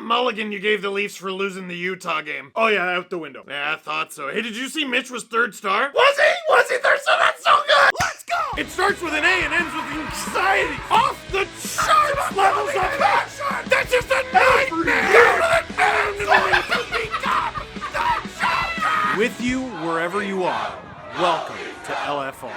mulligan you gave the Leafs for losing the Utah game? Oh yeah, out the window. Yeah, I thought so. Hey, did you see Mitch was third star? Was he? Was he third star? That's so good! Let's go! It starts with an A and ends with anxiety. Off the charts levels of passion! That's just a nightmare! With you wherever you are, welcome to LFR.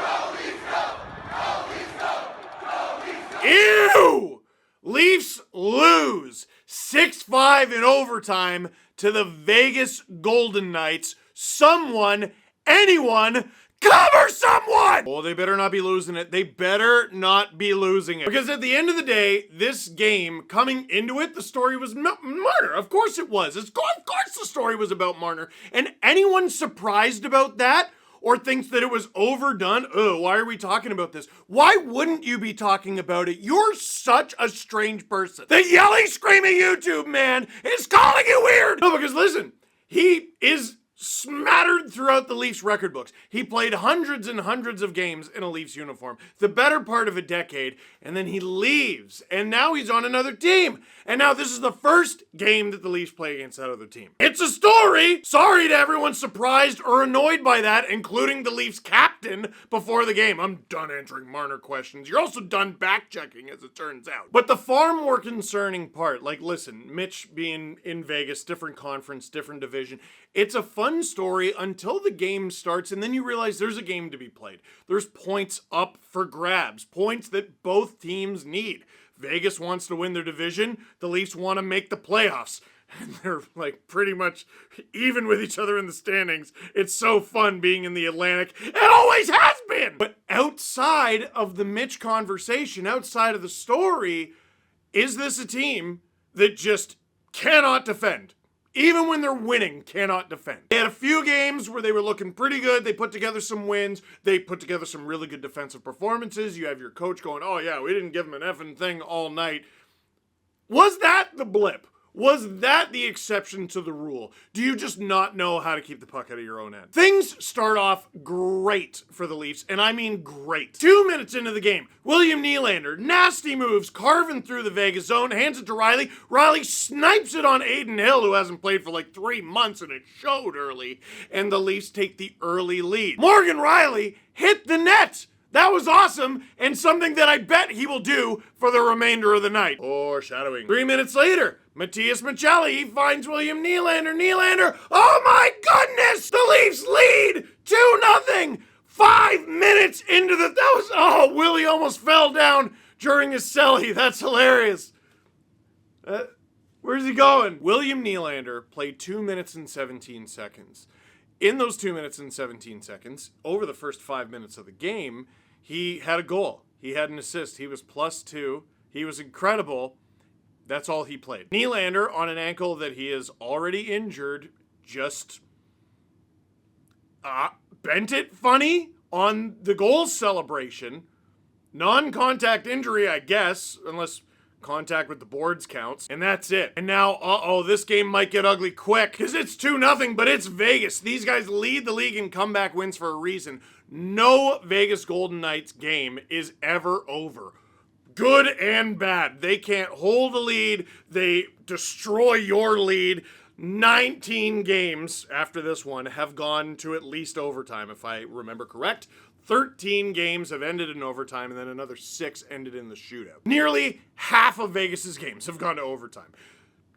Ew! Leafs lose 6-5 in overtime to the Vegas Golden Knights. Someone, anyone, cover someone! Oh, they better not be losing it. They better not be losing it. Because at the end of the day, this game, coming into it, the story was Marner. Of course it was. Of course the story was about Marner. And anyone surprised about that or thinks that it was overdone, why are we talking about this? Why wouldn't you be talking about it? You're such a strange person. The yelling, screaming YouTube man is calling you weird. No, because listen, he is smattered throughout the Leafs record books. He played hundreds and hundreds of games in a Leafs uniform, the better part of a decade, and then he leaves, and now he's on another team. And now this is the first game that the Leafs play against that other team. It's a story! Sorry to everyone surprised or annoyed by that, including the Leafs captain before the game. I'm done answering Marner questions. You're also done back-checking, as it turns out. But the far more concerning part, like listen, Mitch being in Vegas, different conference, different division, it's a fun story until the game starts, and then you realize there's a game to be played. There's points up for grabs, points that both teams need. Vegas wants to win their division. The Leafs want to make the playoffs. And they're like pretty much even with each other in the standings. It's so fun being in the Atlantic. It always has been! But outside of the Mitch conversation, outside of the story, is this a team that just cannot defend? Even when they're winning, cannot defend. They had a few games where they were looking pretty good. They put together some wins. They put together some really good defensive performances. You have your coach going, oh yeah, we didn't give him an effing thing all night. Was that the blip? Was that the exception to the rule? Do you just not know how to keep the puck out of your own end? Things start off great for the Leafs, and I mean great. 2 minutes into the game, William Nylander, nasty moves, carving through the Vegas zone, hands it to Riley. Riley snipes it on Adin Hill, who hasn't played for like 3 months, and it showed early, and the Leafs take the early lead. Morgan Riley hit the net. That was awesome, and something that I bet he will do for the remainder of the night. Foreshadowing. 3 minutes later, Matias Maccelli, he finds William Nylander. Nylander, oh my goodness! The Leafs lead 2-0. 5 minutes into Willie almost fell down during his celly. That's hilarious. Where's he going? William Nylander played 2 minutes and 17 seconds. In those 2 minutes and 17 seconds, over the first 5 minutes of the game, he had a goal. He had an assist. He was +2. He was incredible. That's all he played. Nylander, on an ankle that he is already injured, just bent it funny on the goal celebration. Non-contact injury, I guess, unless contact with the boards counts, and that's it. And now, this game might get ugly quick, because it's 2-0, but it's Vegas. These guys lead the league in comeback wins for a reason. No Vegas Golden Knights game is ever over. Good and bad. They can't hold a lead. They destroy your lead. 19 games after this one have gone to at least overtime, if I remember correct. 13 games have ended in overtime, and then another 6 ended in the shootout. Nearly half of Vegas's games have gone to overtime.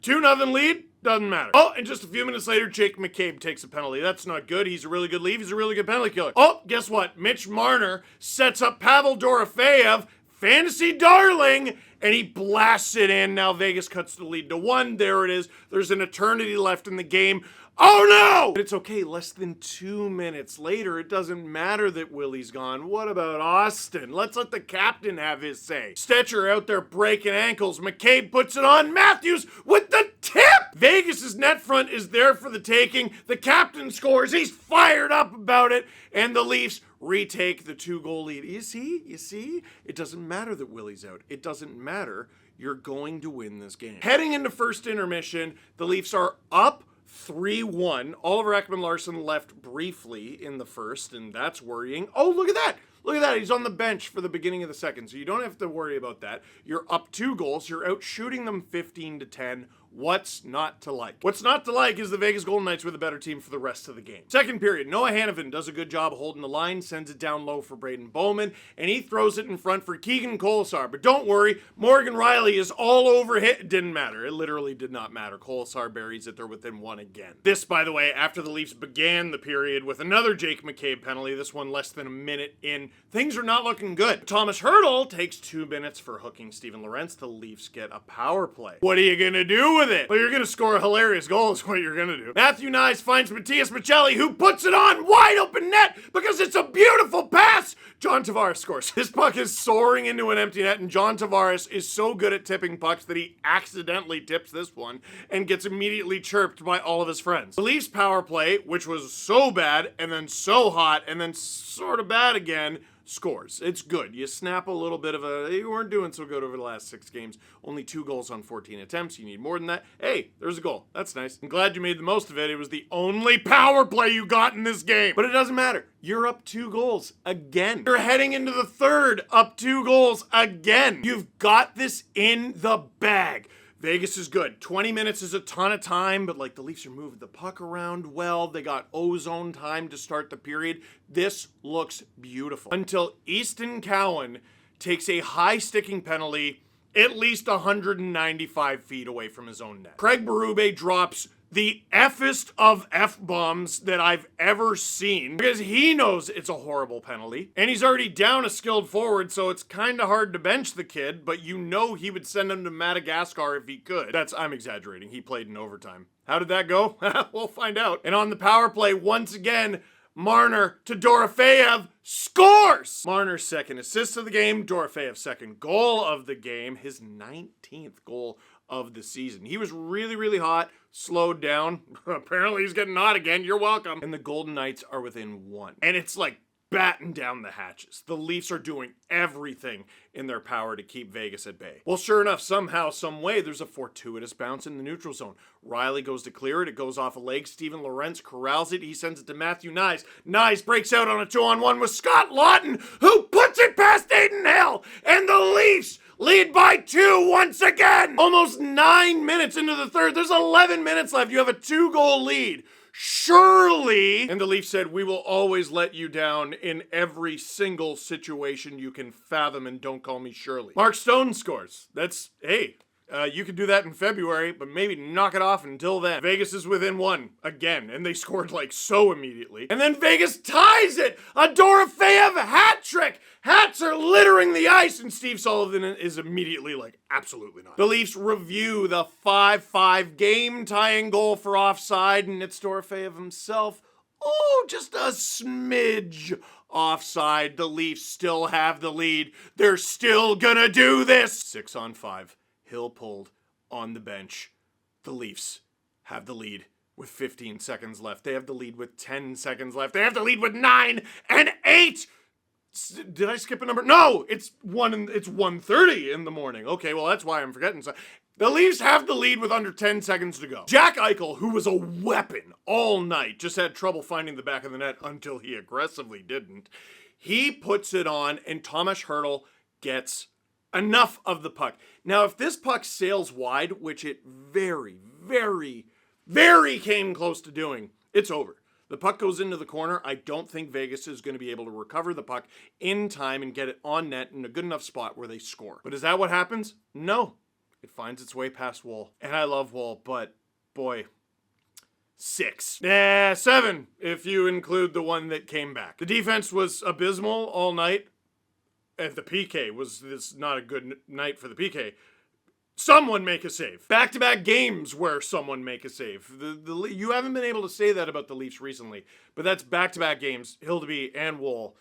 2-0 lead, doesn't matter. Oh, and just a few minutes later, Jake McCabe takes a penalty. That's not good. He's a really good lead. He's a really good penalty killer. Oh, guess what? Mitch Marner sets up Pavel Dorofeyev, fantasy darling, and he blasts it in. Now Vegas cuts the lead to 1. There it is. There's an eternity left in the game. Oh no! But it's okay, less than 2 minutes later, it doesn't matter that Willie's gone. What about Auston? Let's let the captain have his say. Stetcher out there breaking ankles. McCabe puts it on. Matthews with the tip! Vegas's net front is there for the taking. The captain scores. He's fired up about it. And the Leafs retake the 2-goal lead. You see? It doesn't matter that Willie's out. It doesn't matter. You're going to win this game. Heading into first intermission, the Leafs are up 3-1. Oliver Ekman-Larsson left briefly in the first, and that's worrying. Oh, look at that! Look at that, he's on the bench for the beginning of the second, so you don't have to worry about that. You're up 2 goals, you're out shooting them 15-10 What's not to like? What's not to like is the Vegas Golden Knights were the better team for the rest of the game. Second period, Noah Hanifin does a good job holding the line, sends it down low for Braden Bowman, and he throws it in front for Keegan Kolesar. But don't worry, Morgan Riley is all over hit. It didn't matter. It literally did not matter. Kolesar buries it. They're within one again. This, by the way, after the Leafs began the period with another Jake McCabe penalty, this one less than a minute in. Things are not looking good. Thomas Hertl takes 2 minutes for hooking Steven Lorentz. The Leafs get a power play. What are you going to do with it? Well, you're going to score a hilarious goal is what you're going to do. Matthew Knies finds Matias Maccelli, who puts it on wide open net because it's a beautiful pass. John Tavares scores. This puck is soaring into an empty net, and John Tavares is so good at tipping pucks that he accidentally tips this one and gets immediately chirped by all of his friends. The Leafs power play, which was so bad and then so hot and then sort of bad again, scores. It's good. You snap a little bit of you weren't doing so good over the last 6 games. Only 2 goals on 14 attempts. You need more than that. Hey, there's a goal. That's nice. I'm glad you made the most of it. It was the only power play you got in this game. But it doesn't matter. You're up 2 goals again. You're heading into the third up 2 goals again. You've got this in the bag. Vegas is good. 20 minutes is a ton of time, but like the Leafs are moving the puck around well. They got ozone time to start the period. This looks beautiful. Until Easton Cowan takes a high sticking penalty at least 195 feet away from his own net. Craig Berube drops the F-est of F-bombs that I've ever seen because he knows it's a horrible penalty. And he's already down a skilled forward, so it's kind of hard to bench the kid, but you know he would send him to Madagascar if he could. I'm exaggerating. He played in overtime. How did that go? We'll find out. And on the power play, once again, Marner to Dorofeyev scores! Marner's second assist of the game, Dorofeyev's second goal of the game, his 19th goal of the season. He was really, really hot, slowed down. Apparently he's getting hot again. You're welcome. And the Golden Knights are within 1. And it's like batten down the hatches. The Leafs are doing everything in their power to keep Vegas at bay. Well, sure enough, somehow, some way, there's a fortuitous bounce in the neutral zone. Riley goes to clear it. It goes off a leg. Steven Lorentz corrals it. He sends it to Matthew Knies. Knies breaks out on a 2-on-1 with Scott Lawton, who puts it past Aiden Hill. And the Leafs lead by 2 once again. Almost 9 minutes into the third. There's 11 minutes left. You have a 2-goal lead. Surely. And the Leafs said, we will always let you down in every single situation you can fathom, and don't call me Shirley. Mark Stone scores. Hey, you could do that in February, but maybe knock it off until then. Vegas is within 1 again, and they scored like so immediately. And then Vegas ties it! A Dorofeyev hat trick! Hats are littering the ice, and Steve Sullivan is immediately like, absolutely not. The Leafs review the 5-5 game-tying goal for offside, and it's Dorofeyev himself. Oh, just a smidge offside. The Leafs still have the lead. They're still gonna do this! 6-on-5. Hill pulled on the bench. The Leafs have the lead with 15 seconds left. They have the lead with 10 seconds left. They have the lead with 9 and 8. Did I skip a number? No, it's 1:30 in the morning. Okay, well, that's why I'm forgetting. So the Leafs have the lead with under 10 seconds to go. Jack Eichel, who was a weapon all night, just had trouble finding the back of the net until he aggressively didn't. He puts it on, and Thomas Hertl gets enough of the puck. Now, if this puck sails wide, which it very, very, very came close to doing, it's over. The puck goes into the corner. I don't think Vegas is going to be able to recover the puck in time and get it on net in a good enough spot where they score. But is that what happens? No. It finds its way past Woll. And I love Woll, but boy, 6. 7 if you include the one that came back. The defense was abysmal all night. And the PK this not a good night for the PK. Someone make a save. Back-to-back games where someone make a save. You haven't been able to say that about the Leafs recently, but that's back-to-back games, Hildeby and Woll.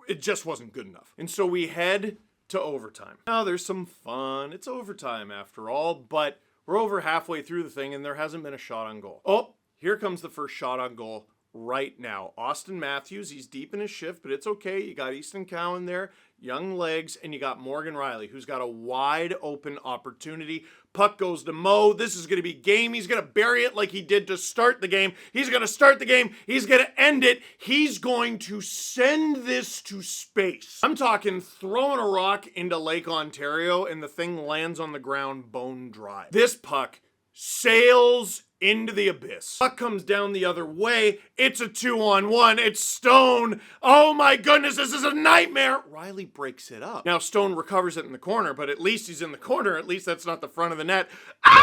It just wasn't good enough. And so we head to overtime. Now there's some fun. It's overtime after all, but we're over halfway through the thing and there hasn't been a shot on goal. Oh, here comes the first shot on goal right now. Auston Matthews, he's deep in his shift, but it's okay. You got Easton Cowan there, young legs, and you got Morgan Riley, who's got a wide open opportunity. Puck goes to Mo. This is going to be game. He's going to bury it like he did to start the game. He's going to start the game. He's going to end it. He's going to send this to space. I'm talking throwing a rock into Lake Ontario and the thing lands on the ground bone dry. This puck sails into the abyss. Puck comes down the other way. It's a 2-on-1. It's Stone. Oh my goodness, this is a nightmare. Riley breaks it up. Now Stone recovers it in the corner, but at least he's in the corner. At least that's not the front of the net.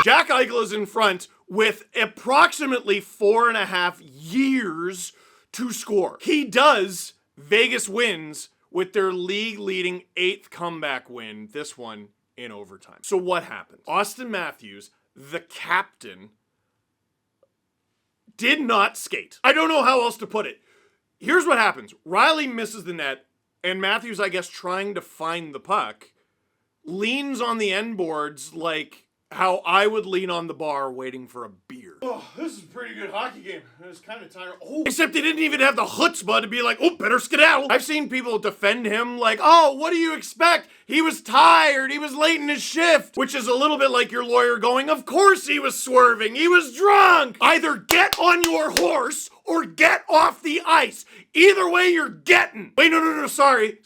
Jack Eichel is in front with approximately 4.5 years to score. He does. Vegas wins with their league-leading 8th comeback win, this one in overtime. So what happens? Auston Matthews, the captain, did not skate. I don't know how else to put it. Here's what happens. Riley misses the net, and Matthews, I guess, trying to find the puck, leans on the end boards like how I would lean on the bar waiting for a beer. Oh, this is a pretty good hockey game. It was kind of tired. Oh, except they didn't even have the chutzpah to be like, oh, better skedaddle. I've seen people defend him like, oh, what do you expect? He was tired. He was late in his shift. Which is a little bit like your lawyer going, of course he was swerving. He was drunk. Either get on your horse or get off the ice. Either way, you're getting. Wait, no, sorry.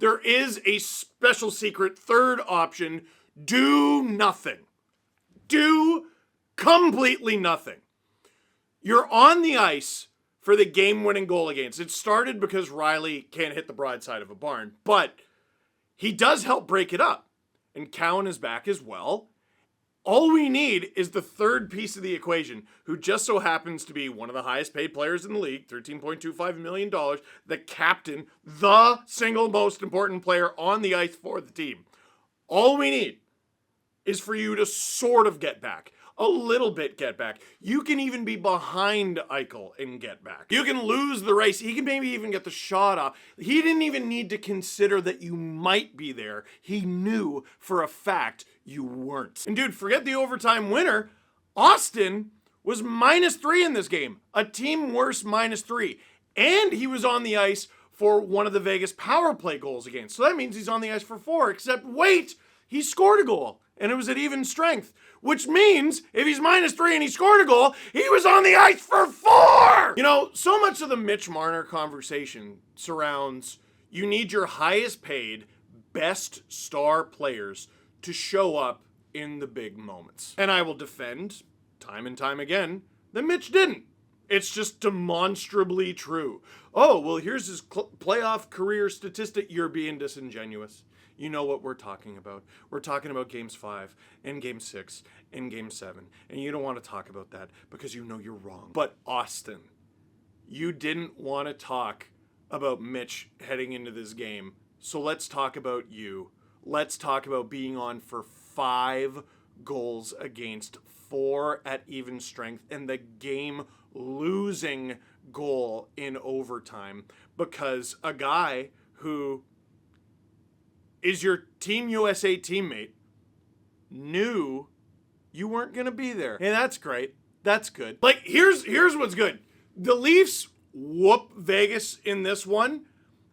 There is a special secret third option. Do nothing. Do completely nothing. You're on the ice for the game-winning goal against. It started because Riley can't hit the broadside of a barn, but he does help break it up. And Cowan is back as well. All we need is the third piece of the equation, who just so happens to be one of the highest paid players in the league, $13.25 million, the captain, the single most important player on the ice for the team. All we need is for you to sort of get back. A little bit get back. You can even be behind Eichel and get back. You can lose the race. He can maybe even get the shot off. He didn't even need to consider that you might be there. He knew for a fact you weren't. And dude, forget the overtime winner. Auston was -3 in this game. A team worst -3. And he was on the ice for one of the Vegas power play goals against. So that means he's on the ice for 4, except wait, he scored a goal. And it was at even strength, which means if he's -3 and he scored a goal, he was on the ice for 4! You know, so much of the Mitch Marner conversation surrounds you need your highest paid, best star players to show up in the big moments. And I will defend, time and time again, that Mitch didn't. It's just demonstrably true. Oh, well, here's his playoff career statistic. You're being disingenuous. You know what we're talking about. We're talking about games 5 and game 6 and game 7. And you don't want to talk about that because you know you're wrong. But Auston, you didn't want to talk about Mitch heading into this game. So let's talk about you. Let's talk about being on for 5 goals against, 4 at even strength, and the game losing goal in overtime because a guy who is your Team USA teammate knew you weren't going to be there. And that's great. That's good. Like, here's what's good. The Leafs whoop Vegas in this one.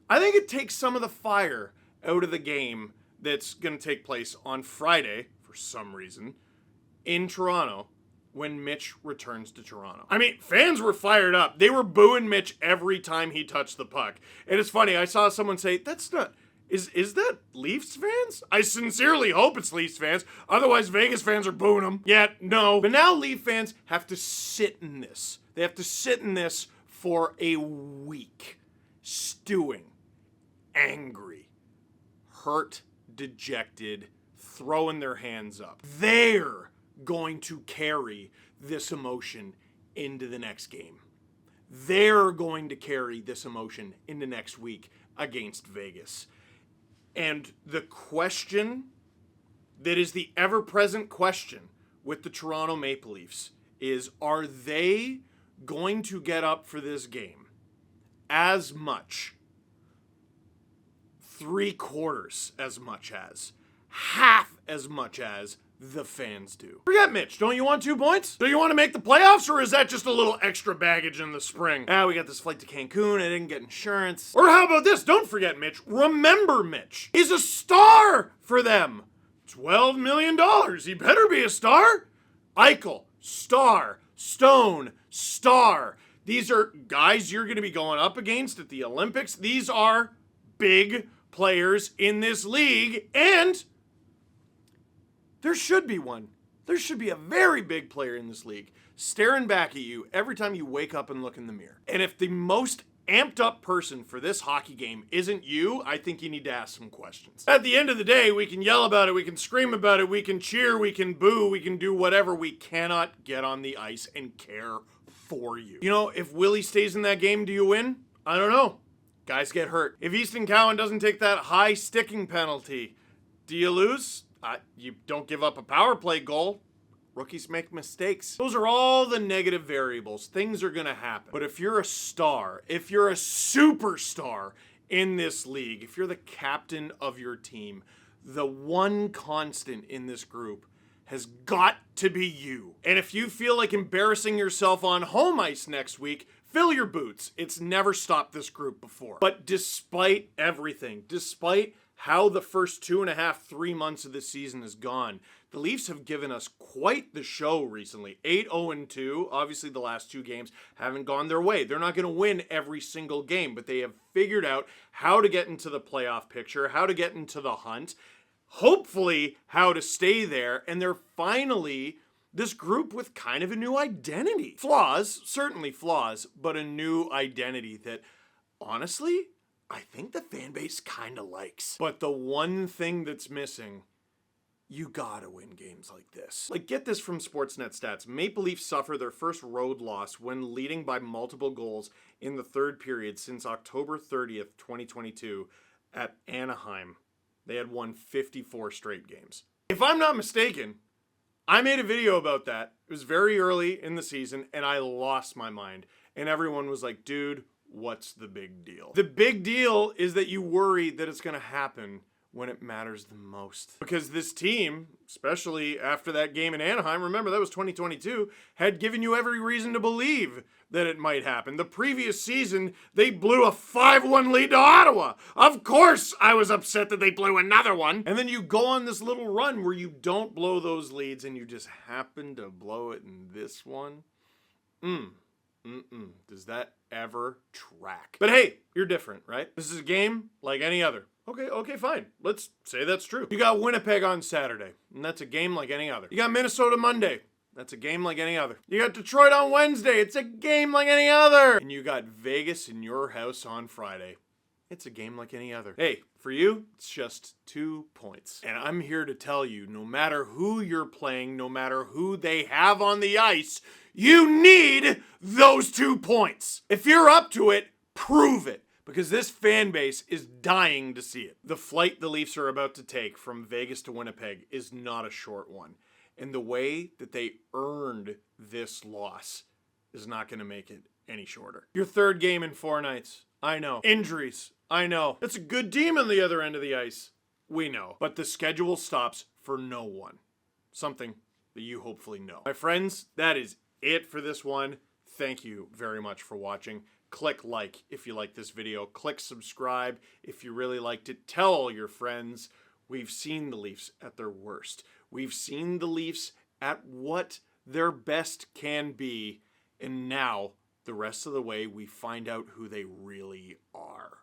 I think it takes some of the fire out of the game that's going to take place on Friday, for some reason, in Toronto when Mitch returns to Toronto. I mean, fans were fired up. They were booing Mitch every time he touched the puck. And it's funny, I saw someone say, that's not... Is that Leafs fans? I sincerely hope it's Leafs fans. Otherwise, Vegas fans are booing them. Yeah, no. But now Leaf fans have to sit in this. They have to sit in this for a week. Stewing. Angry. Hurt. Dejected. Throwing their hands up. They're going to carry this emotion into the next game. They're going to carry this emotion into next week against Vegas. And the question that is the ever-present question with the Toronto Maple Leafs is, are they going to get up for this game as much, 3/4 as much as, half as much as the fans do? Forget Mitch. Don't you want 2 points? Do you want to make the playoffs, or is that just a little extra baggage in the spring? We got this flight to Cancun. I didn't get insurance. Or how about this? Don't forget Mitch. Remember Mitch. He's a star for them. $12 million. He better be a star. Eichel, star. Stone, star. These are guys you're going to be going up against at the Olympics. These are big players in this league, and there should be one. There should be a very big player in this league staring back at you every time you wake up and look in the mirror. And if the most amped up person for this hockey game isn't you, I think you need to ask some questions. At the end of the day, we can yell about it, we can scream about it, we can cheer, we can boo, we can do whatever. We cannot get on the ice and care for you. You know, if Willie stays in that game, do you win? I don't know. Guys get hurt. If Easton Cowan doesn't take that high sticking penalty, do you lose? You don't give up a power play goal. Rookies make mistakes. Those are all the negative variables. Things are gonna happen. But if you're a star, if you're a superstar in this league, if you're the captain of your team, the one constant in this group has got to be you. And if you feel like embarrassing yourself on home ice next week, fill your boots. It's never stopped this group before. But despite everything, despite how the first 2.5, 3 months of this season has gone, the Leafs have given us quite the show recently. 8-0-2. Obviously, the last 2 games haven't gone their way. They're not going to win every single game, but they have figured out how to get into the playoff picture, how to get into the hunt, hopefully how to stay there, and they're finally this group with kind of a new identity. Flaws, certainly flaws, but a new identity that, honestly, I think the fan base kind of likes. But the one thing that's missing, you gotta win games like this. Like, get this from Sportsnet stats. Maple Leafs suffer their first road loss when leading by multiple goals in the third period since October 30th, 2022 at Anaheim. They had won 54 straight games. If I'm not mistaken, I made a video about that. It was very early in the season, and I lost my mind. And everyone was like, dude, what's the big deal? The big deal is that you worry that it's going to happen when it matters the most. Because this team, especially after that game in Anaheim, remember that was 2022, had given you every reason to believe that it might happen. The previous season, they blew a 5-1 lead to Ottawa. Of course I was upset that they blew another one. And then you go on this little run where you don't blow those leads and you just happen to blow it in this one. Does that ever track? But hey, you're different, right? This is a game like any other. Okay, fine. Let's say that's true. You got Winnipeg on Saturday, and that's a game like any other. You got Minnesota Monday. That's a game like any other. You got Detroit on Wednesday. It's a game like any other. And you got Vegas in your house on Friday. It's a game like any other. Hey, for you, it's just 2 points. And I'm here to tell you, no matter who you're playing, no matter who they have on the ice, you need those 2 points. If you're up to it, prove it. Because this fan base is dying to see it. The flight the Leafs are about to take from Vegas to Winnipeg is not a short one. And the way that they earned this loss is not going to make it any shorter. Your third game in 4 nights. I know. Injuries. I know. It's a good team on the other end of the ice. We know. But the schedule stops for no one. Something that you hopefully know. My friends, that is it for this one. Thank you very much for watching. Click like if you like this video. Click subscribe if you really liked it. Tell all your friends. We've seen the Leafs at their worst. We've seen the Leafs at what their best can be. And now, the rest of the way, we find out who they really are.